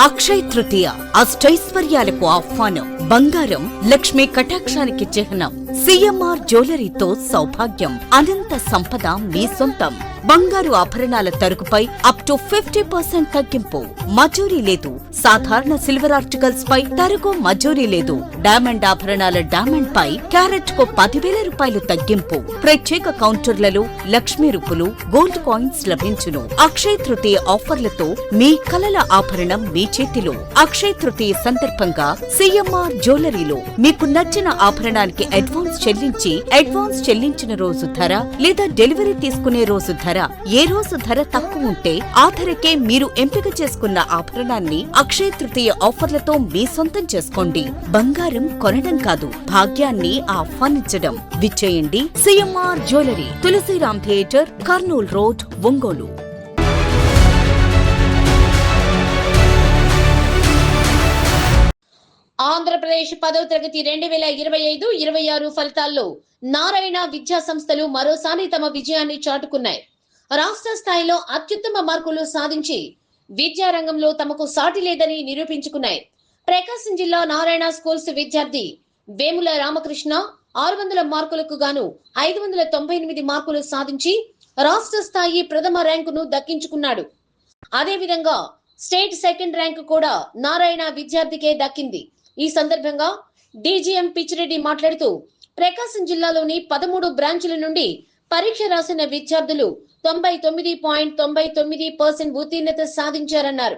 అక్షయ్ తృతీయ అష్టైశ్వర్యాలకు ఆహ్వానం. బంగారం లక్ష్మీ కటాక్షానికి చిహ్నం. సిఎంఆర్ జ్యువెలరీతో సౌభాగ్యం, అనంత సంపద మీ సొంతం. బంగారు ఆభరణాల తరుగుపై అప్ టు 50% తగ్గింపు. మజూరీ లేదు. సాధారణ సిల్వర్ ఆర్టికల్స్ పై తరుగు మజూరీ లేదు. డైమండ్ ఆభరణాల డైమండ్ పై క్యారెట్ కు 10,000 రూపాయలు తగ్గింపు. ప్రత్యేక కౌంటర్లలో లక్ష్మీ రూపులు, గోల్డ్ కాయిన్స్ లభించును. అక్షయ్ తృతీయ ఆఫర్లతో మీ కలల ఆభరణం మీ చేతిలో. అక్షయ్ తృతీయ సందర్భంగా సిఎంఆర్ జ్యువెలరీలో మీకు నచ్చిన ఆభరణానికి అడ్వాన్స్ చెల్లించిన రోజు ధర లేదా డెలివరీ తీసుకునే రోజు ధర, ఏ రోజు ధర తక్కువ ఉంటే ఆ ధరకే మీరు ఎంపిక చేసుకున్న ఆభరణాన్ని అక్షయ్ తృతీయ ఆఫర్లతో మీ సొంతం చేసుకోండి. బంగారం కొనడం కాదు, భాగ్యాన్ని ఆహ్వానించడం. విచ్చేయండి CMR jewellery, Tulasiram theatre, Kurnool road, Ongole. Andhra Pradesh 10వ తరగతి 2025-26 ఫలితాల్లో నారాయణ విద్యా సంస్థలు మరోసారి తమ విజయాన్ని చాటుకున్నాయి. రాష్ట్ర స్థాయిలో అత్యుత్తమ మార్కులు సాధించి విద్యారంగంలో తమకు సాటి లేదని నిరూపించుకున్నాయి. ప్రకాశం జిల్లా నారాయణ స్కూల్స్ విద్యార్థి వేముల రామకృష్ణ 600 మార్కులకు గాను 598 మార్కులు సాధించి రాష్ట్ర స్థాయి ప్రథమ ర్యాంకును దక్కించుకున్నాడు. అదేవిధంగా స్టేట్ సెకండ్ ర్యాంకు కూడా నారాయణ విద్యార్థికే దక్కింది. ఈ సందర్భంగా డీజీఎం పిచ్చిరెడ్డి మాట్లాడుతూ ప్రకాశం జిల్లాలోని 13 బ్రాంచుల నుండి పరీక్ష రాసిన విద్యార్థులు 99.99% ఉత్తీర్ణత సాధించారన్నారు.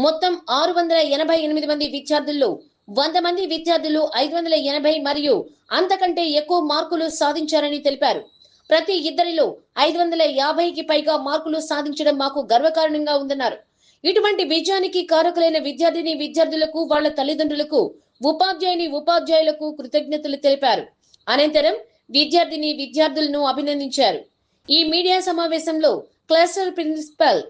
మొత్తం 688 మంది విద్యార్థుల్లో 100 మంది విద్యార్థులు 580 మరియు అంతకంటే ఎక్కువ మార్కులు సాధించారని తెలిపారు. ప్రతి ఇద్దరిలో 550కి పైగా మార్కులు సాధించడం మాకు గర్వకారణంగా ఉందన్నారు. ఇటువంటి విజయానికి కారకులైన విద్యార్థులకు, వాళ్ల తల్లిదండ్రులకు, ఉపాధ్యాయులకు కృతజ్ఞతలు తెలిపారు. అనంతరం విద్యార్థులను అభినందించారు. ఈ మీడియా సమావేశంలో cluster principal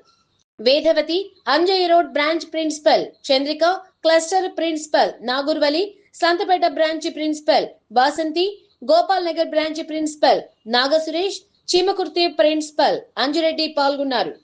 Vedavathi, Anjay road branch principal Chandrika, cluster principal Nagurvali, Santhapeta branch principal Basanthi, Gopal Nagar branch principal Nagasuresh, Chimakurthi principal Anjireddy పాల్గొన్నారు.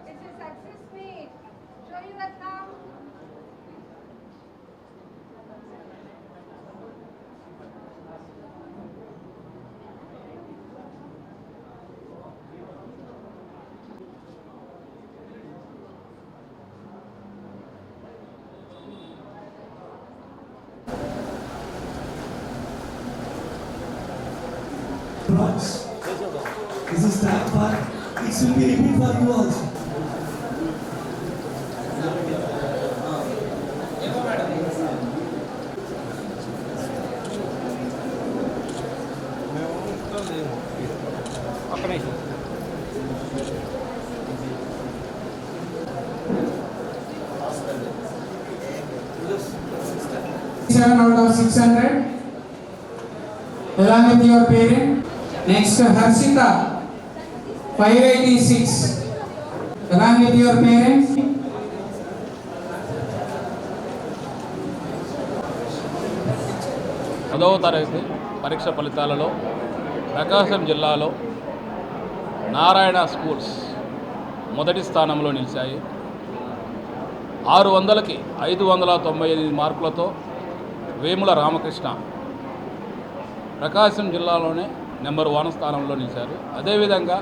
It's a success meet. Show you that now. This is that part. It will be repeat for you also. out of 600 along with your parent. Next Harshita 586 along with your parents. పదవ తరగతి పరీక్ష ఫలితాలలో ప్రకాశం జిల్లాలో Narayana schools మొదటి స్థానంలో నిలిచాయి. 600కి 598 మార్కులతో వేముల రామకృష్ణ ప్రకాశం జిల్లాలోనే నెంబర్ 1 స్థానంలో నిలిచారు. అదేవిధంగా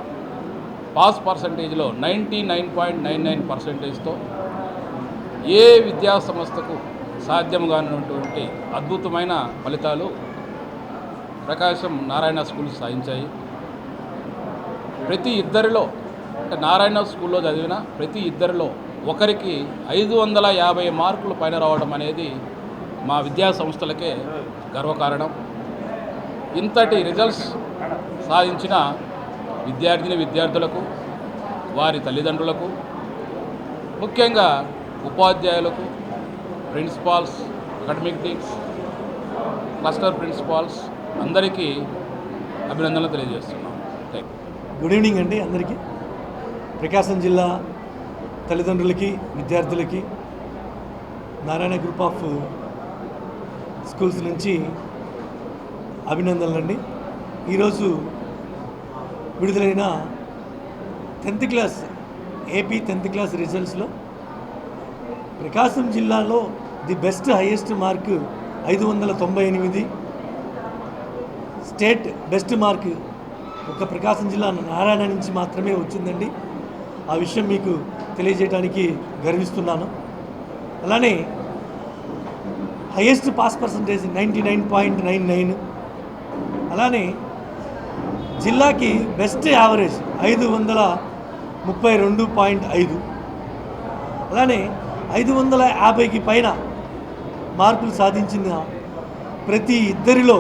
పాస్ పర్సంటేజ్లో 99.99%తో ఏ విద్యా సంస్థకు సాధ్యం కానటువంటి అద్భుతమైన ఫలితాలు ప్రకాశం నారాయణ స్కూల్స్ సాధించాయి. ప్రతి ఇద్దరిలో అంటే నారాయణ స్కూల్లో చదివిన ప్రతి ఇద్దరిలో ఒకరికి 550 మార్కులు పైన రావడం అనేది మా విద్యా సంస్థలకే గర్వకారణం. ఇంతటి రిజల్ట్స్ సాధించిన విద్యార్థులకు, వారి తల్లిదండ్రులకు, ముఖ్యంగా ఉపాధ్యాయులకు, principals, academic deans, cluster principals అందరికీ అభినందనలు తెలియజేస్తున్నాం. గుడ్ ఈవినింగ్ అండి అందరికీ. ప్రకాశం జిల్లా తల్లిదండ్రులకి, విద్యార్థులకి నారాయణ గ్రూప్ ఆఫ్ స్కూల్స్ నుంచి అభినందనలండి. ఈరోజు విడుదలైన 10th class AP 10th class రిజల్ట్స్లో ప్రకాశం జిల్లాలో the best highest mark 598, state best mark ఒక ప్రకాశం జిల్లా నారాయణ నుంచి మాత్రమే వచ్చిందండి. ఆ విషయం మీకు తెలియజేయడానికి గర్విస్తున్నాను. అలానే హైయెస్ట్ పాస్ పర్సంటేజ్ 99.99, అలానే జిల్లాకి బెస్ట్ యావరేజ్ 532.5, అలానే 550కి పైన మార్కులు సాధించిన ప్రతి ఇద్దరిలో,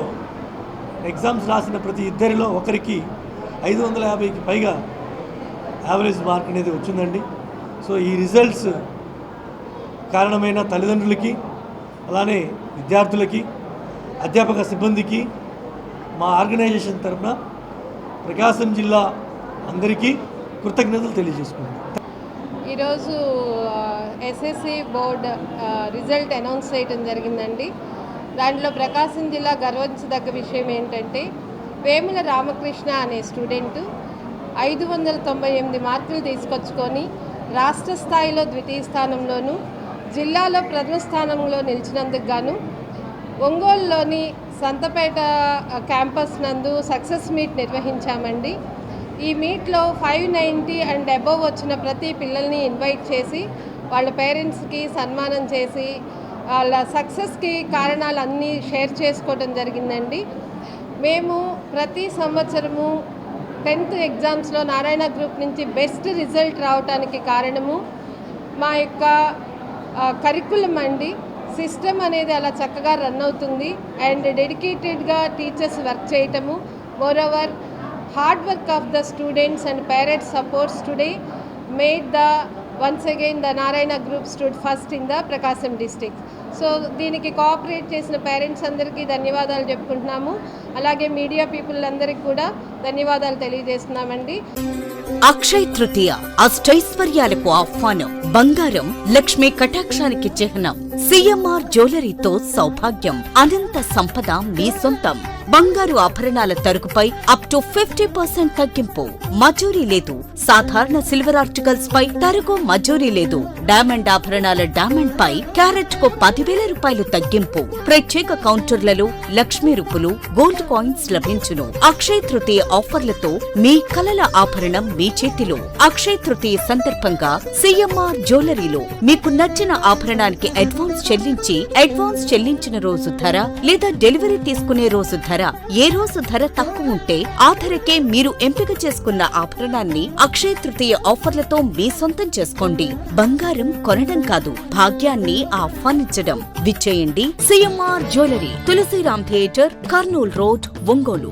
ఎగ్జామ్స్ రాసిన ప్రతి ఇద్దరిలో ఒకరికి 550కి పైగా యావరేజ్ మార్క్ అనేది వచ్చిందండి. సో ఈ రిజల్ట్స్ కారణమైన తల్లిదండ్రులకి, అలానే విద్యార్థులకి, అధ్యాపక సిబ్బందికి మా ఆర్గనైజేషన్ తరఫున ప్రకాశం జిల్లా అందరికీ కృతజ్ఞతలు తెలియజేసుకుంటాం. ఈరోజు ఎస్ఎస్సి బోర్డ్ రిజల్ట్ అనౌన్స్ చేయడం జరిగిందండి. దాంట్లో ప్రకాశం జిల్లా గర్వించదగ్గ విషయం ఏంటంటే వేముల రామకృష్ణ అనే స్టూడెంటు 598 మార్కులు తీసుకొచ్చుకొని రాష్ట్ర స్థాయిలో ద్వితీయ స్థానంలోను, జిల్లాలో ప్రథమ స్థానంలో నిలిచినందుకు గాను ఒంగోలులోని సంతపేట క్యాంపస్ నందు సక్సెస్ మీట్ నిర్వహించామండి. ఈ మీట్లో 590 అండ్ అబోవ్ వచ్చిన ప్రతి పిల్లల్ని ఇన్వైట్ చేసి వాళ్ళ పేరెంట్స్కి సన్మానం చేసి వాళ్ళ సక్సెస్కి కారణాలన్నీ షేర్ చేసుకోవడం జరిగిందండి. మేము ప్రతి సంవత్సరము 10th ఎగ్జామ్స్లో నారాయణ గ్రూప్ నుంచి బెస్ట్ రిజల్ట్ రావడానికి కారణము మా యొక్క కరికులం అండి. సిస్టమ్ అనేది అలా చక్కగా రన్ అవుతుంది అండ్ డెడికేటెడ్గా టీచర్స్ వర్క్ చేయటము. Moreover hard work of the students and parents supports today made the ones again the Narayana group stood first in the Prakasam district. So దీనికి కోఆపరేట్ చేసిన పేరెంట్స్ అందరికీ ధన్యవాదాలు చెప్పుకుంటున్నాము. అలాగే మీడియా పీపుల్ అందరికీ కూడా ధన్యవాదాలు తెలియజేస్తున్నామండి. అక్షయ తృతీయ అష్టైశ్వర్యాలకు ఆహ్వానం. బంగారం లక్ష్మీ కటాక్షానికి చిహ్నం. సిఎంఆర్ జ్యువెలరీతో సౌభాగ్యం, అనంత సంపద మీ సొంతం. బంగారు ఆభరణాల తరుగుపై అప్ టు 50% తగ్గింపు. మజూరీ లేదు. సాధారణ సిల్వర్ ఆర్టికల్స్ పై తరుగు మజూరీ లేదు. డైమండ్ ఆభరణాల డైమండ్ పై క్యారెట్ కు 10,000 రూపాయలు తగ్గింపు. ప్రత్యేక కౌంటర్లలో లక్ష్మీ రూపులు, గోల్డ్ కాయిన్స్ లభించును. అక్షయ తృతీయ ఆఫర్లతో మీ కలల ఆభరణం మీ చేతిలో. అక్షయ తృతీయ సందర్భంగా సిఎంఆర్ జ్యువెలరీలో మీకు నచ్చిన ఆభరణానికి అడ్వాన్స్ చెల్లించిన రోజు ధర లేదా డెలివరీ తీసుకునే రోజు ధర, ఏ రోజు ధర తక్కువ ఉంటే ఆ ధరకే మీరు ఎంపిక చేసుకున్న ఆభరణాన్ని అక్షయ తృతీయ ఆఫర్లతో మీ సొంతం చేసుకోండి. బంగారం కొనడం కాదు, భాగ్యాన్ని ఆహ్వానించడం. విచ్చేయండి CMR jewellery, Tulasiram theatre, Kurnool road, Ongole.